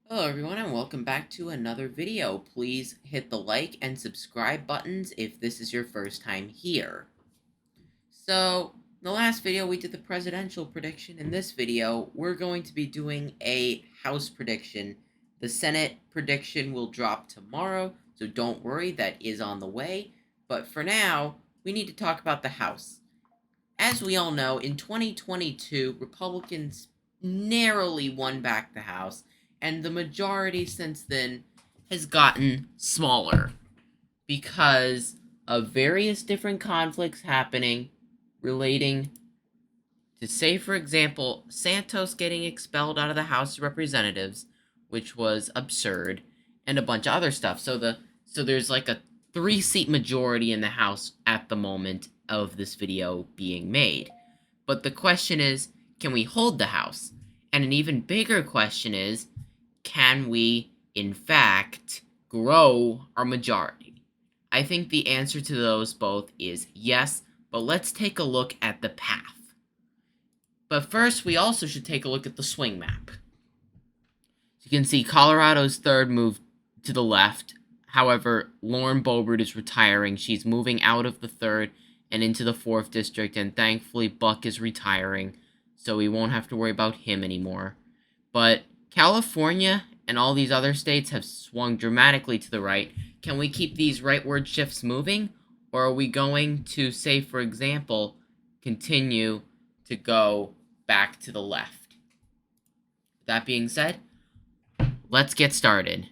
Hello everyone and welcome back to another video. Please hit the like and subscribe buttons if this is your first time here. So, in the last video we did the presidential prediction. In this video, we're going to be doing a House prediction. The Senate prediction will drop tomorrow, so don't worry, that is on the way. But for now, we need to talk about the House. As we all know, in 2022, Republicans narrowly won back the House, and the majority since then has gotten smaller because of various different conflicts happening relating to, say, for example, Santos getting expelled out of the House of Representatives, which was absurd, and a bunch of other stuff. So there's like a 3-seat majority in the House at the moment of this video being made. But the question is, can we hold the House? And an even bigger question is, can we, in fact, grow our majority? I think the answer to those both is yes, but let's take a look at the path. But first, we also should take a look at the swing map. You can see Colorado's third moved to the left. However, Lauren Boebert is retiring. She's moving out of the third and into the 4th district, and thankfully Buck is retiring, so we won't have to worry about him anymore. But California and all these other states have swung dramatically to the right. Can we keep these rightward shifts moving, or are we going to, say, for example, continue to go back to the left? That being said, let's get started.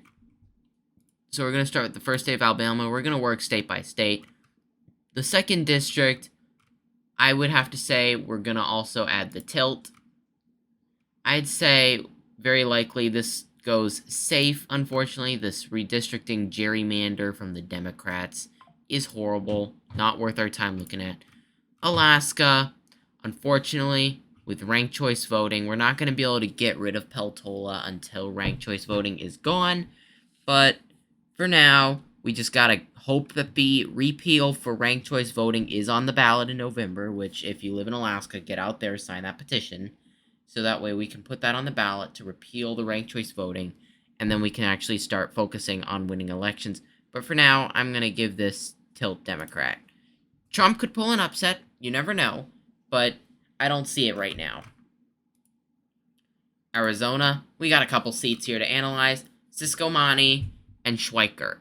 So we're going to start with the first state of Alabama. We're going to work state by state. The 2nd district, I would have to say we're going to also add the tilt. I'd say very likely this goes safe. Unfortunately, this redistricting gerrymander from the Democrats is horrible. Not worth our time looking at. Alaska, unfortunately, with ranked choice voting, we're not going to be able to get rid of Peltola until ranked choice voting is gone. But for now, we just gotta hope that the repeal for ranked choice voting is on the ballot in November, which, if you live in Alaska, get out there, sign that petition, so that way we can put that on the ballot to repeal the ranked choice voting, and then we can actually start focusing on winning elections. But for now, I'm gonna give this tilt Democrat. Trump could pull an upset, you never know, but I don't see it right now. Arizona, we got a couple seats here to analyze. Ciscomani and Schweiker.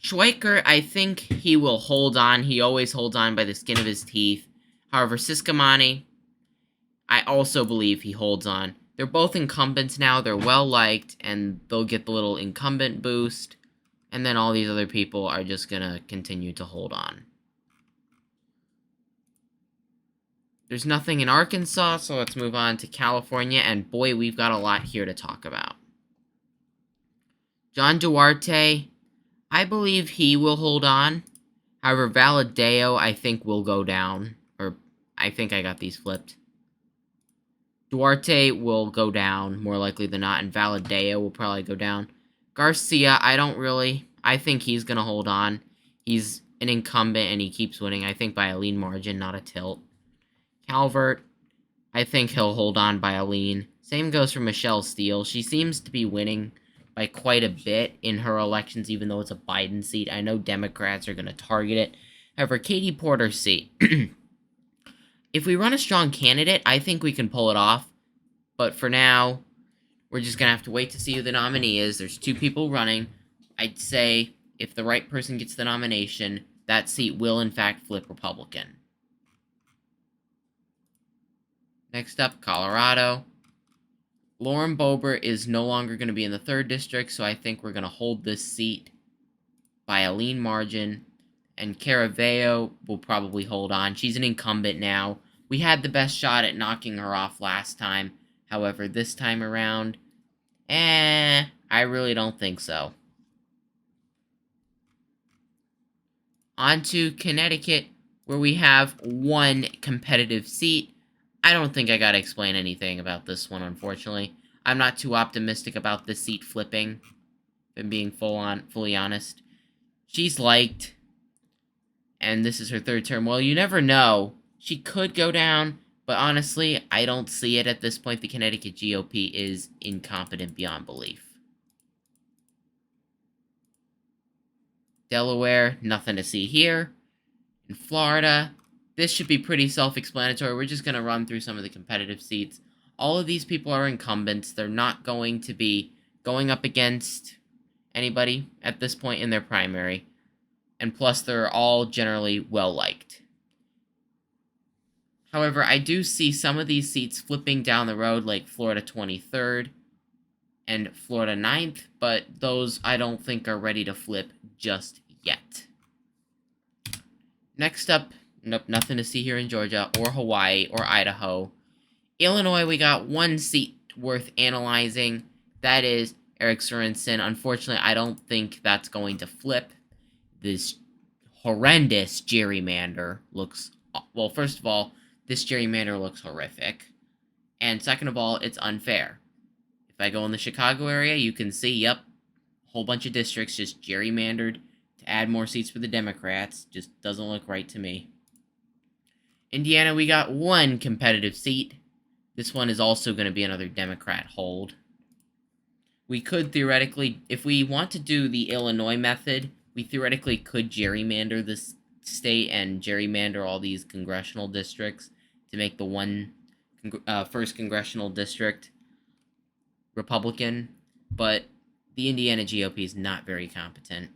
Schweiker, I think he will hold on. He always holds on by the skin of his teeth. However, Ciscomani, I also believe he holds on. They're both incumbents now. They're well-liked, and they'll get the little incumbent boost. And then all these other people are just going to continue to hold on. There's nothing in Arkansas, so let's move on to California. And boy, we've got a lot here to talk about. John Duarte, I believe he will hold on. However, Valadeo, I think, will go down. Or, I think I got these flipped. Duarte will go down, more likely than not, and Valadeo will probably go down. Garcia, I think he's going to hold on. He's an incumbent, and he keeps winning, I think, by a lean margin, not a tilt. Calvert, I think he'll hold on by a lean. Same goes for Michelle Steele. She seems to be winning by quite a bit in her elections, even though it's a Biden seat. I know Democrats are going to target it. However, Katie Porter's seat. If we run a strong candidate, I think we can pull it off. But for now, we're just going to have to wait to see who the nominee is. There's 2 people running. I'd say if the right person gets the nomination, that seat will, in fact, flip Republican. Next up, Colorado. Lauren Boebert is no longer going to be in the 3rd district, so I think we're going to hold this seat by a lean margin. And Caraveo will probably hold on. She's an incumbent now. We had the best shot at knocking her off last time. However, this time around, I really don't think so. On to Connecticut, where we have 1 competitive seat. I don't think I gotta explain anything about this one, unfortunately. I'm not too optimistic about this seat flipping, if I'm being fully honest. She's liked, and this is her 3rd term. Well, you never know. She could go down, But honestly, I don't see it at this point. The Connecticut GOP is incompetent beyond belief. Delaware, nothing to see here. In Florida, this should be pretty self-explanatory. We're just going to run through some of the competitive seats. All of these people are incumbents. They're not going to be going up against anybody at this point in their primary. And plus, they're all generally well-liked. However, I do see some of these seats flipping down the road, like Florida 23rd and Florida 9th, but those I don't think are ready to flip just yet. Next up, nope, nothing to see here in Georgia, or Hawaii, or Idaho. Illinois, we got one seat worth analyzing. That is Eric Sorensen. Unfortunately, I don't think that's going to flip. This horrendous gerrymander looks... Well, first of all, this gerrymander looks horrific. And second of all, it's unfair. If I go in the Chicago area, you can see, yep, a whole bunch of districts just gerrymandered to add more seats for the Democrats. Just doesn't look right to me. Indiana, we got one competitive seat. This one is also going to be another Democrat hold. We could theoretically, if we want to do the Illinois method, we theoretically could gerrymander this state and gerrymander all these congressional districts to make the one first congressional district Republican, but the Indiana GOP is not very competent.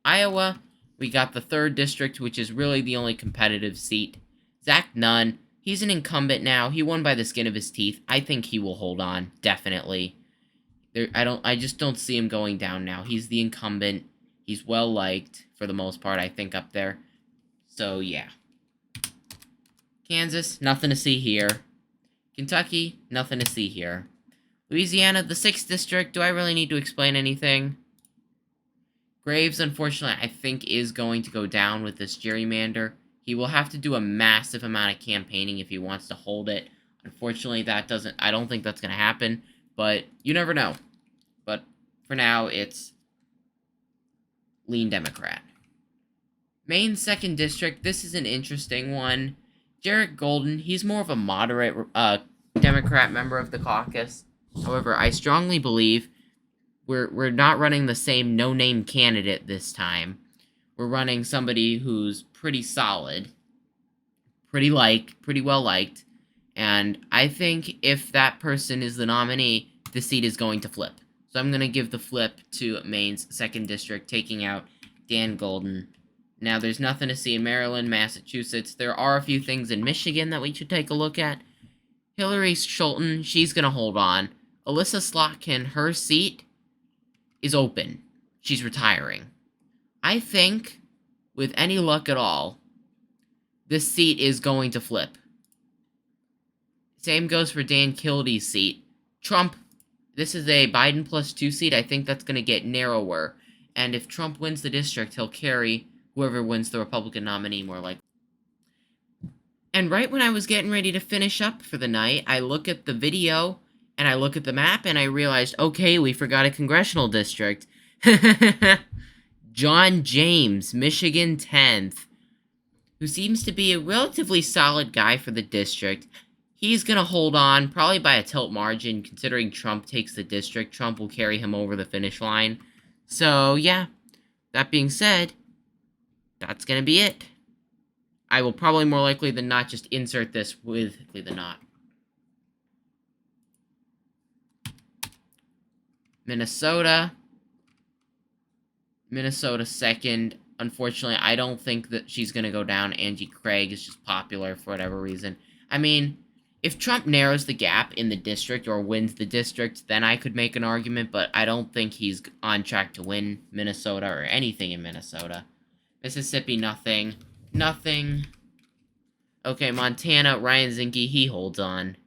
Iowa, we got the 3rd district, which is really the only competitive seat. Zach Nunn, he's an incumbent now. He won by the skin of his teeth. I think he will hold on, definitely. I just don't see him going down now. He's the incumbent. He's well liked for the most part, I think, up there. So yeah. Kansas, nothing to see here. Kentucky, nothing to see here. Louisiana, the 6th district, do I really need to explain anything? Graves, unfortunately, I think is going to go down with this gerrymander. He will have to do a massive amount of campaigning if he wants to hold it. Unfortunately, I don't think that's going to happen, but you never know. But for now, it's lean Democrat. Maine 2nd district, this is an interesting one. Jarrett Golden, he's more of a moderate Democrat member of the caucus. However, I strongly believe we're not running the same no-name candidate this time. We're running somebody who's pretty solid, pretty well liked, and I think if that person is the nominee, the seat is going to flip. So I'm going to give the flip to Maine's 2nd district, taking out Dan Golden. Now, there's nothing to see in Maryland, Massachusetts. There are a few things in Michigan that we should take a look at. Hillary Schulten, she's going to hold on. Alyssa Slotkin, her seat is open. She's retiring. I think, with any luck at all, this seat is going to flip. Same goes for Dan Kilde's seat. Trump, this is a Biden +2 seat. I think that's going to get narrower. And if Trump wins the district, he'll carry whoever wins the Republican nominee more likely. And right when I was getting ready to finish up for the night, I look at the video, and I look at the map, and I realized, okay, we forgot a congressional district. John James, Michigan 10th, who seems to be a relatively solid guy for the district. He's going to hold on, probably by a tilt margin, considering Trump takes the district. Trump will carry him over the finish line. So, yeah, that being said, that's going to be it. I will probably more likely than not just insert this with the not. Minnesota 2nd. Unfortunately, I don't think that she's going to go down. Angie Craig is just popular for whatever reason. I mean, if Trump narrows the gap in the district or wins the district, then I could make an argument, but I don't think he's on track to win Minnesota or anything in Minnesota. Mississippi, nothing. Nothing. Okay, Montana, Ryan Zinke, he holds on.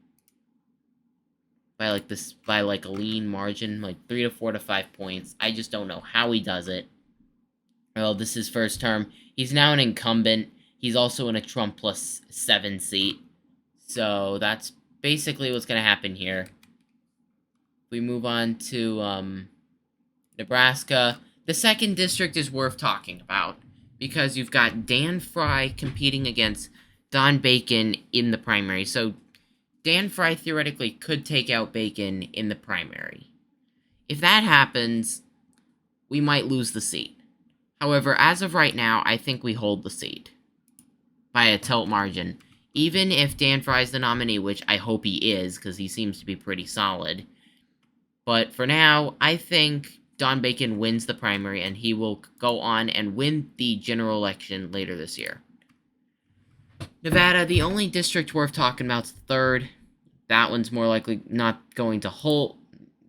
By a lean margin, like 3 to 4 to 5 points. I just don't know how he does it. Well, this is first term. He's now an incumbent. He's also in a Trump +7 seat. So that's basically what's going to happen here. We move on to Nebraska. The 2nd district is worth talking about because you've got Dan Fry competing against Don Bacon in the primary. So Dan Fry theoretically could take out Bacon in the primary. If that happens, we might lose the seat. However, as of right now, I think we hold the seat by a tilt margin. Even if Dan Fry's the nominee, which I hope he is, because he seems to be pretty solid. But for now, I think Don Bacon wins the primary, and he will go on and win the general election later this year. Nevada, the only district worth talking about is the 3rd. That one's more likely not going to hold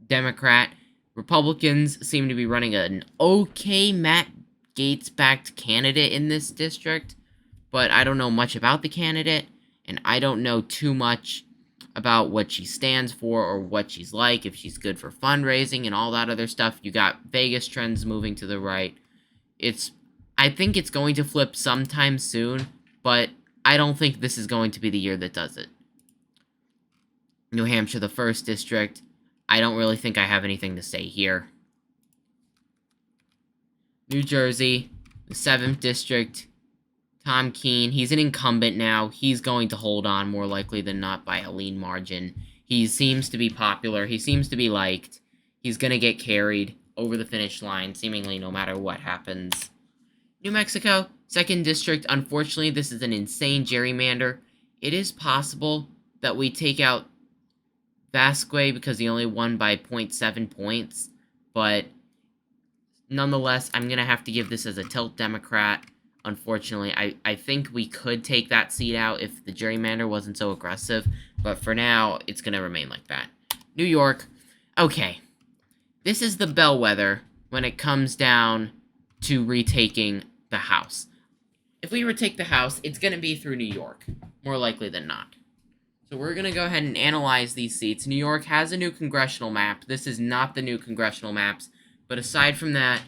Democrat. Republicans seem to be running an okay Matt Gaetz-backed candidate in this district, but I don't know much about the candidate, and I don't know too much about what she stands for or what she's like, if she's good for fundraising and all that other stuff. You got Vegas trends moving to the right. I think it's going to flip sometime soon, but I don't think this is going to be the year that does it. New Hampshire, the 1st district. I don't really think I have anything to say here. New Jersey, the 7th district. Tom Keene, he's an incumbent now. He's going to hold on more likely than not by a lean margin. He seems to be popular. He seems to be liked. He's going to get carried over the finish line, seemingly no matter what happens. New Mexico, 2nd district. Unfortunately, this is an insane gerrymander. It is possible that we take out Vasque because he only won by 0.7 points, but nonetheless, I'm going to have to give this as a tilt Democrat. Unfortunately, I think we could take that seat out if the gerrymander wasn't so aggressive, but for now, it's going to remain like that. New York, okay. This is the bellwether when it comes down to retaking the House. If we retake the House, it's going to be through New York, more likely than not. So we're going to go ahead and analyze these seats. New York has a new congressional map. This is not the new congressional maps, but aside from that,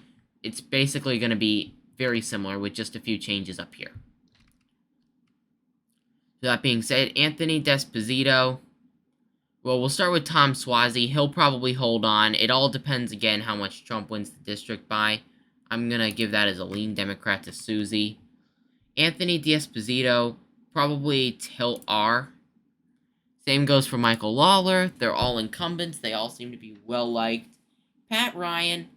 it's basically going to be very similar with just a few changes up here. That being said, Anthony D'Esposito. Well, we'll start with Tom Suozzi. He'll probably hold on. It all depends, again, how much Trump wins the district by. I'm going to give that as a lean Democrat to Susie. Anthony D'Esposito, probably tilt R. Same goes for Michael Lawler. They're all incumbents. They all seem to be well-liked. Pat Ryan,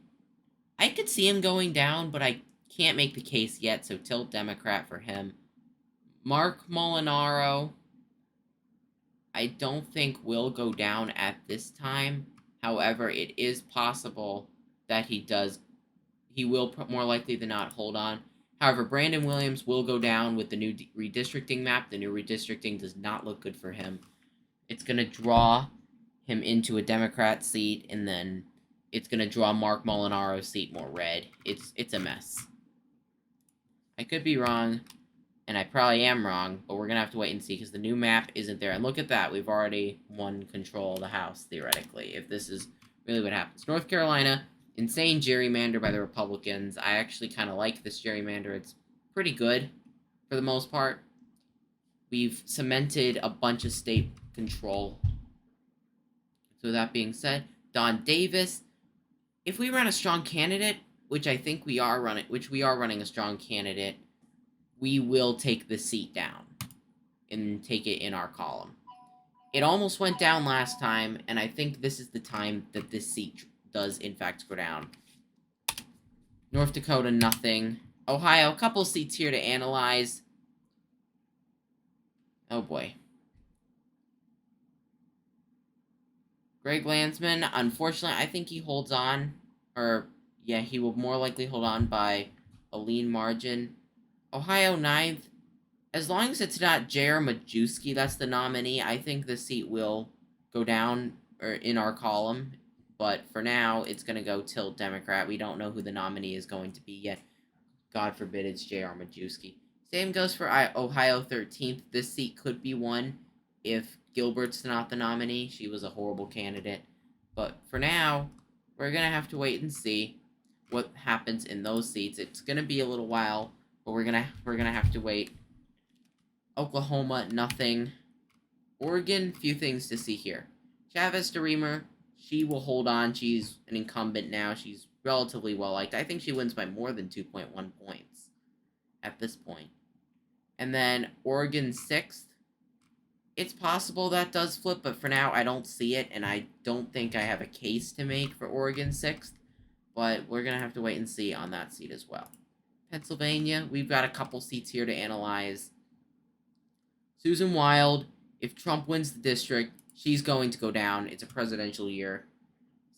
I could see him going down, but I can't make the case yet, so tilt Democrat for him. Mark Molinaro, I don't think will go down at this time. However, it is possible that he will more likely than not hold on. However, Brandon Williams will go down with the new redistricting map. The new redistricting does not look good for him. It's going to draw him into a Democrat seat, and then it's going to draw Mark Molinaro's seat more red. It's a mess. I could be wrong, and I probably am wrong, but we're going to have to wait and see because the new map isn't there. And look at that. We've already won control of the House, theoretically, if this is really what happens. North Carolina, insane gerrymander by the Republicans. I actually kind of like this gerrymander. It's pretty good for the most part. We've cemented a bunch of state control. So that being said, Don Davis, if we run a strong candidate, which we are running a strong candidate, we will take the seat down and take it in our column. It almost went down last time, and I think this is the time that this seat does in fact go down. North Dakota, nothing. Ohio, a couple seats here to analyze. Oh boy. Greg Landsman, unfortunately, I think he holds on. He will more likely hold on by a lean margin. Ohio 9th. As long as it's not J.R. Majewski that's the nominee, I think the seat will go down in our column. But for now, it's going to go tilt Democrat. We don't know who the nominee is going to be yet. God forbid it's J.R. Majewski. Same goes for Ohio 13th. This seat could be won if Gilbert's not the nominee. She was a horrible candidate. But for now, we're going to have to wait and see what happens in those seats. It's going to be a little while, but we're going to have to wait. Oklahoma, nothing. Oregon, few things to see here. Chavez DeRemer, she will hold on. She's an incumbent now. She's relatively well-liked. I think she wins by more than 2.1 points at this point. And then Oregon 6th. It's possible that does flip, but for now, I don't see it, and I don't think I have a case to make for Oregon 6th. But we're going to have to wait and see on that seat as well. Pennsylvania, we've got a couple seats here to analyze. Susan Wild, if Trump wins the district, she's going to go down. It's a presidential year.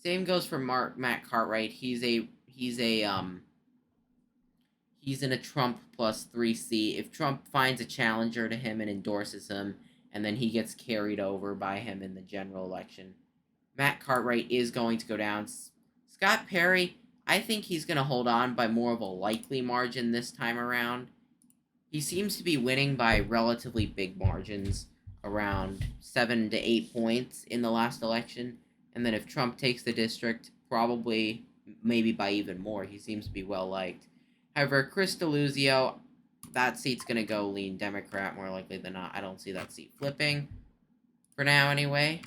Same goes for Matt Cartwright. He's in a Trump +3 seat. If Trump finds a challenger to him and endorses him, and then he gets carried over by him in the general election, Matt Cartwright is going to go down. Scott Perry, I think he's going to hold on by more of a likely margin this time around. He seems to be winning by relatively big margins, around 7 to 8 points in the last election. And then if Trump takes the district, probably, maybe by even more. He seems to be well liked. However, Chris DeLuzio, that seat's going to go lean Democrat more likely than not. I don't see that seat flipping. For now, anyway.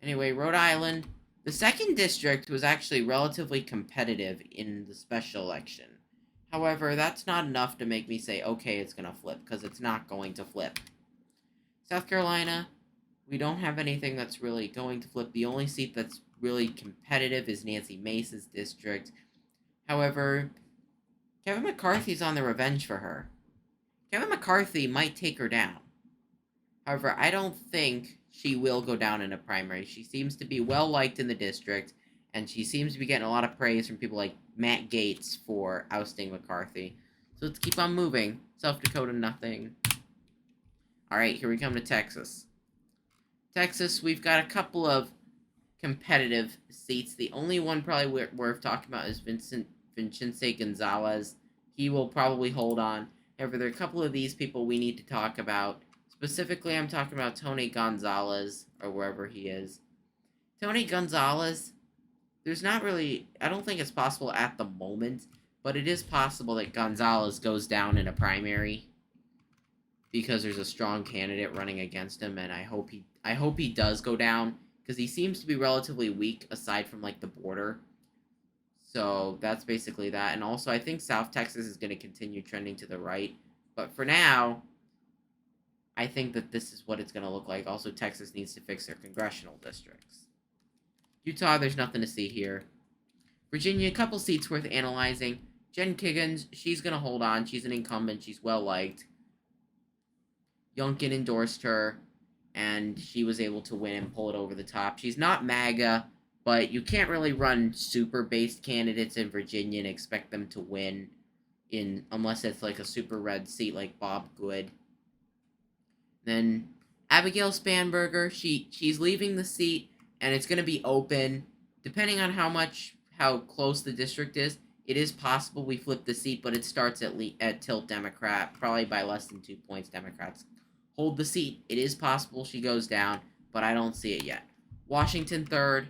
Anyway, Rhode Island. The 2nd district was actually relatively competitive in the special election. However, that's not enough to make me say, okay, it's going to flip, because it's not going to flip. South Carolina, we don't have anything that's really going to flip. The only seat that's really competitive is Nancy Mace's district. However, Kevin McCarthy's on the revenge for her. Kevin McCarthy might take her down. However, I don't think she will go down in a primary. She seems to be well liked in the district, and she seems to be getting a lot of praise from people like Matt Gaetz for ousting McCarthy. So let's keep on moving. South Dakota, nothing. Alright, here we come to Texas. Texas, we've got a couple of competitive seats. The only one probably worth talking about is Vicente Gonzalez. He will probably hold on. However, there are a couple of these people we need to talk about. Specifically, I'm talking about Tony Gonzalez, or wherever he is. Tony Gonzalez, there's not really, I don't think it's possible at the moment, but it is possible that Gonzalez goes down in a primary because there's a strong candidate running against him, and I hope he does go down, because he seems to be relatively weak aside from like the border. So that's basically that. And also, I think South Texas is going to continue trending to the right. But for now, I think that this is what it's going to look like. Also, Texas needs to fix their congressional districts. Utah, there's nothing to see here. Virginia, a couple seats worth analyzing. Jen Kiggins, she's going to hold on. She's an incumbent. She's well-liked. Youngkin endorsed her, and she was able to win and pull it over the top. She's not MAGA, but you can't really run super-based candidates in Virginia and expect them to win unless it's like a super red seat like Bob Good. Then Abigail Spanberger, she's leaving the seat, and it's going to be open. Depending on how close the district is, it is possible we flip the seat, but it starts at tilt Democrat, probably by less than 2 points. Democrats hold the seat. It is possible she goes down, but I don't see it yet. Washington 3rd.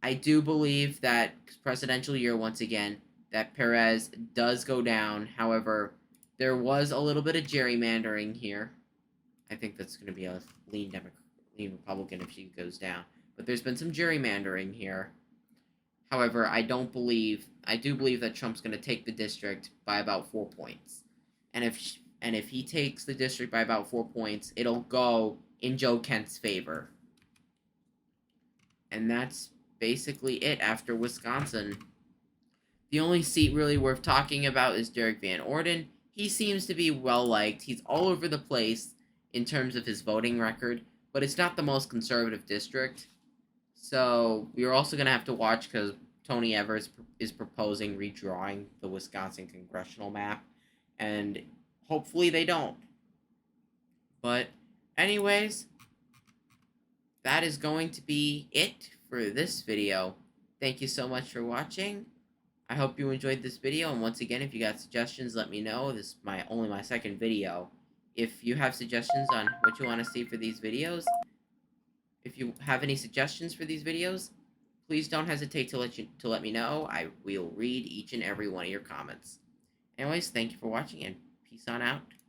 I do believe that presidential year, once again, that Perez does go down. However, there was a little bit of gerrymandering here. I think that's going to be a lean Republican if she goes down. But there's been some gerrymandering here. However, I do believe that Trump's going to take the district by about 4 points. And if he takes the district by about 4 points, it'll go in Joe Kent's favor. And that's basically it after Wisconsin. The only seat really worth talking about is Derek Van Orden. He seems to be well-liked. He's all over the place in terms of his voting record, but it's not the most conservative district. So we're also going to have to watch because Tony Evers is proposing redrawing the Wisconsin congressional map, and hopefully they don't. But anyways, that is going to be it for this video. Thank you so much for watching. I hope you enjoyed this video, and once again, if you got suggestions, let me know. This is only my second video. If you have suggestions on what you want to see for these videos, if you have any suggestions for these videos, please don't hesitate to let me know. I will read each and every one of your comments. Anyways, thank you for watching, and peace on out.